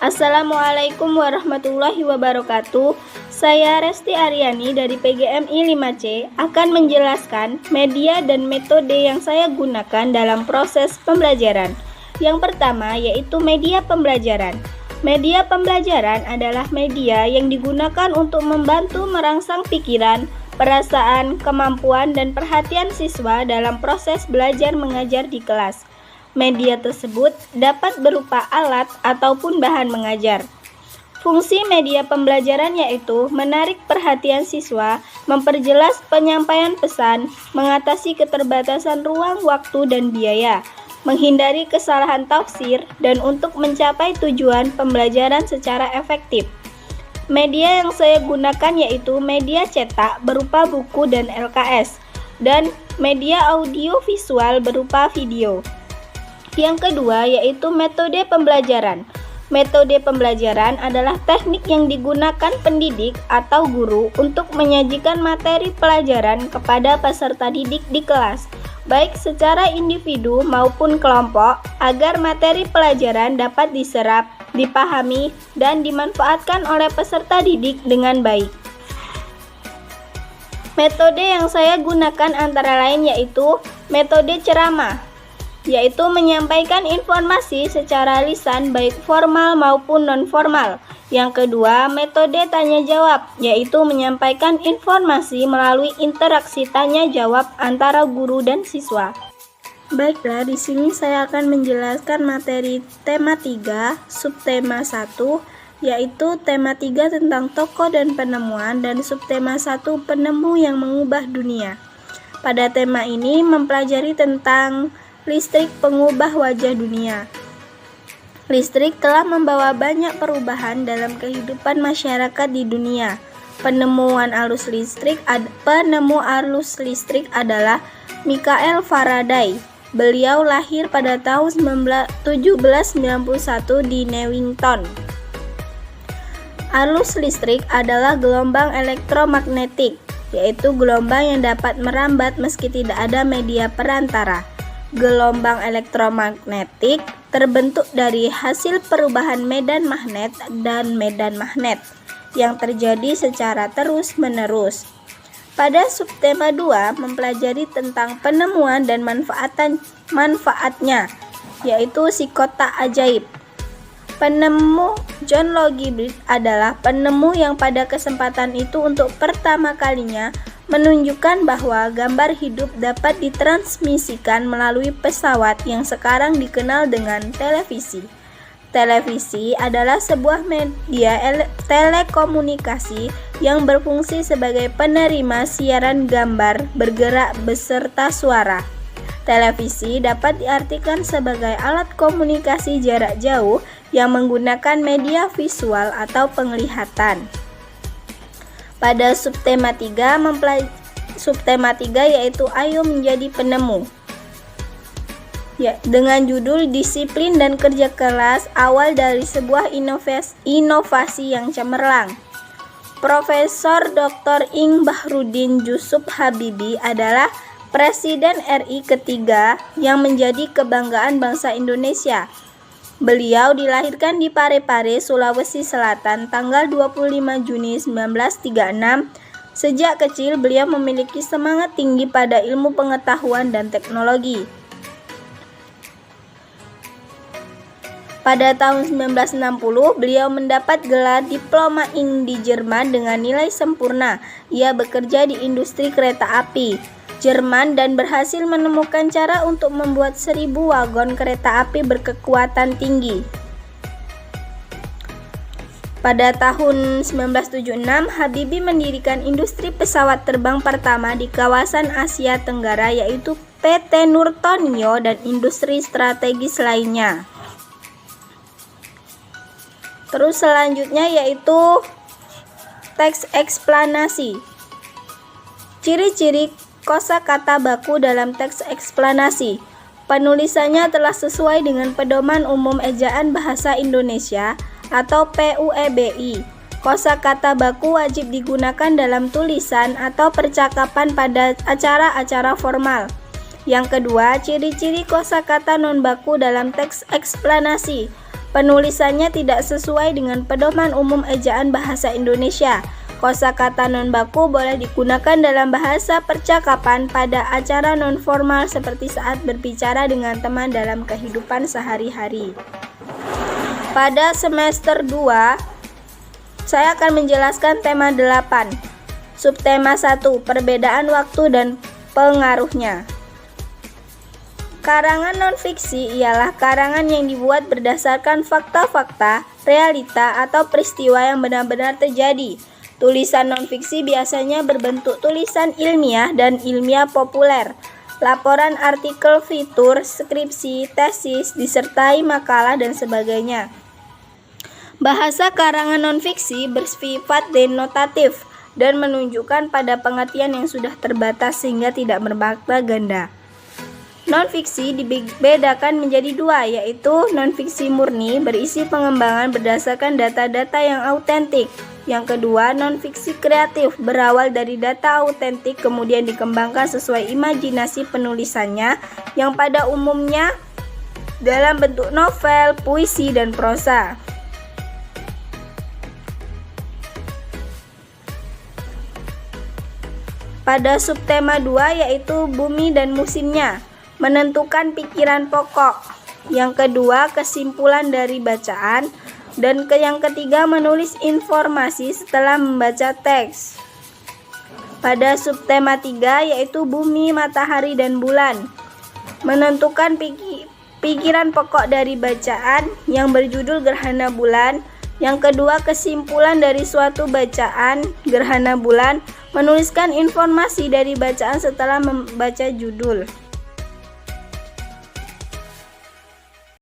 Assalamualaikum warahmatullahi wabarakatuh. Saya Resti Aryani dari PGMI 5C akan menjelaskan media dan metode yang saya gunakan dalam proses pembelajaran. Yang pertama yaitu media pembelajaran. Media pembelajaran adalah media yang digunakan untuk membantu merangsang pikiran, perasaan, kemampuan, dan perhatian siswa dalam proses belajar mengajar di kelas. Media tersebut dapat berupa alat ataupun bahan mengajar. Fungsi media pembelajaran yaitu menarik perhatian siswa, memperjelas penyampaian pesan, mengatasi keterbatasan ruang, waktu, dan biaya, menghindari kesalahan tafsir, dan untuk mencapai tujuan pembelajaran secara efektif. Media yang saya gunakan yaitu media cetak berupa buku dan LKS, dan media audio visual berupa video. Yang kedua yaitu metode pembelajaran. Metode pembelajaran adalah teknik yang digunakan pendidik atau guru untuk menyajikan materi pelajaran kepada peserta didik di kelas, baik secara individu maupun kelompok, agar materi pelajaran dapat diserap, dipahami, dan dimanfaatkan oleh peserta didik dengan baik. Metode yang saya gunakan antara lain yaitu metode ceramah, yaitu menyampaikan informasi secara lisan baik formal maupun non-formal. Yang kedua, metode tanya jawab, yaitu menyampaikan informasi melalui interaksi tanya jawab antara guru dan siswa. Baiklah, di sini saya akan menjelaskan materi tema 3, subtema 1, yaitu tema 3 tentang tokoh dan penemuan, dan subtema 1 penemu yang mengubah dunia. Pada tema ini mempelajari tentang listrik pengubah wajah dunia. Listrik telah membawa banyak perubahan dalam kehidupan masyarakat di dunia. Penemu arus listrik adalah Michael Faraday. Beliau lahir pada tahun 1791 di Newington. Arus listrik adalah gelombang elektromagnetik, yaitu gelombang yang dapat merambat meski tidak ada media perantara. Gelombang elektromagnetik terbentuk dari hasil perubahan medan magnet dan medan magnet yang terjadi secara terus-menerus. Pada subtema 2 mempelajari tentang penemuan dan manfaatnya, yaitu si kotak ajaib. Penemu John Logie adalah penemu yang pada kesempatan itu untuk pertama kalinya menunjukkan bahwa gambar hidup dapat ditransmisikan melalui pesawat yang sekarang dikenal dengan televisi. Televisi adalah sebuah media telekomunikasi yang berfungsi sebagai penerima siaran gambar bergerak beserta suara. Televisi dapat diartikan sebagai alat komunikasi jarak jauh yang menggunakan media visual atau penglihatan. Pada subtema 3 yaitu Ayo Menjadi Penemu, dengan judul Disiplin dan Kerja Keras Awal dari Sebuah Inovasi yang Cemerlang. Profesor Dr. Ing Bahrudin Jusuf Habibie adalah Presiden RI ketiga yang menjadi kebanggaan bangsa Indonesia. Beliau dilahirkan di Parepare, Sulawesi Selatan tanggal 25 Juni 1936. Sejak kecil beliau memiliki semangat tinggi pada ilmu pengetahuan dan teknologi. Pada tahun 1960, beliau mendapat gelar Diploma Ing di Jerman dengan nilai sempurna. Ia bekerja di industri kereta api Jerman dan berhasil menemukan cara untuk membuat 1000 wagon kereta api berkekuatan tinggi. Pada tahun 1976, Habibie mendirikan industri pesawat terbang pertama di kawasan Asia Tenggara, yaitu PT Nurtonio dan industri strategis lainnya. Terus selanjutnya yaitu teks eksplanasi. Ciri-ciri kosakata baku dalam teks eksplanasi. Penulisannya telah sesuai dengan Pedoman Umum Ejaan Bahasa Indonesia atau PUEBI. Kosakata baku wajib digunakan dalam tulisan atau percakapan pada acara-acara formal. Yang kedua, ciri-ciri kosakata non baku dalam teks eksplanasi. Penulisannya tidak sesuai dengan pedoman umum ejaan bahasa Indonesia. Kosakata non-baku boleh digunakan dalam bahasa percakapan pada acara non-formal seperti saat berbicara dengan teman dalam kehidupan sehari-hari. Pada semester 2, saya akan menjelaskan tema 8. Subtema 1, perbedaan waktu dan pengaruhnya. Karangan non-fiksi ialah karangan yang dibuat berdasarkan fakta-fakta, realita, atau peristiwa yang benar-benar terjadi. Tulisan non-fiksi biasanya berbentuk tulisan ilmiah dan ilmiah populer, laporan artikel fitur, skripsi, tesis, disertai makalah, dan sebagainya. Bahasa karangan non-fiksi bersifat denotatif dan menunjukkan pada pengertian yang sudah terbatas sehingga tidak bermakna ganda. Non-fiksi dibedakan menjadi dua, yaitu non-fiksi murni berisi pengembangan berdasarkan data-data yang autentik. Yang kedua, non-fiksi kreatif berawal dari data autentik kemudian dikembangkan sesuai imajinasi penulisannya yang pada umumnya dalam bentuk novel, puisi, dan prosa. Pada subtema 2 yaitu bumi dan musimnya, menentukan pikiran pokok. Yang kedua, kesimpulan dari bacaan. Dan yang ketiga, menulis informasi setelah membaca teks. Pada subtema 3 yaitu bumi, matahari, dan bulan, menentukan pikiran pokok dari bacaan yang berjudul gerhana bulan. Yang kedua, kesimpulan dari suatu bacaan gerhana bulan, menuliskan informasi dari bacaan setelah membaca judul.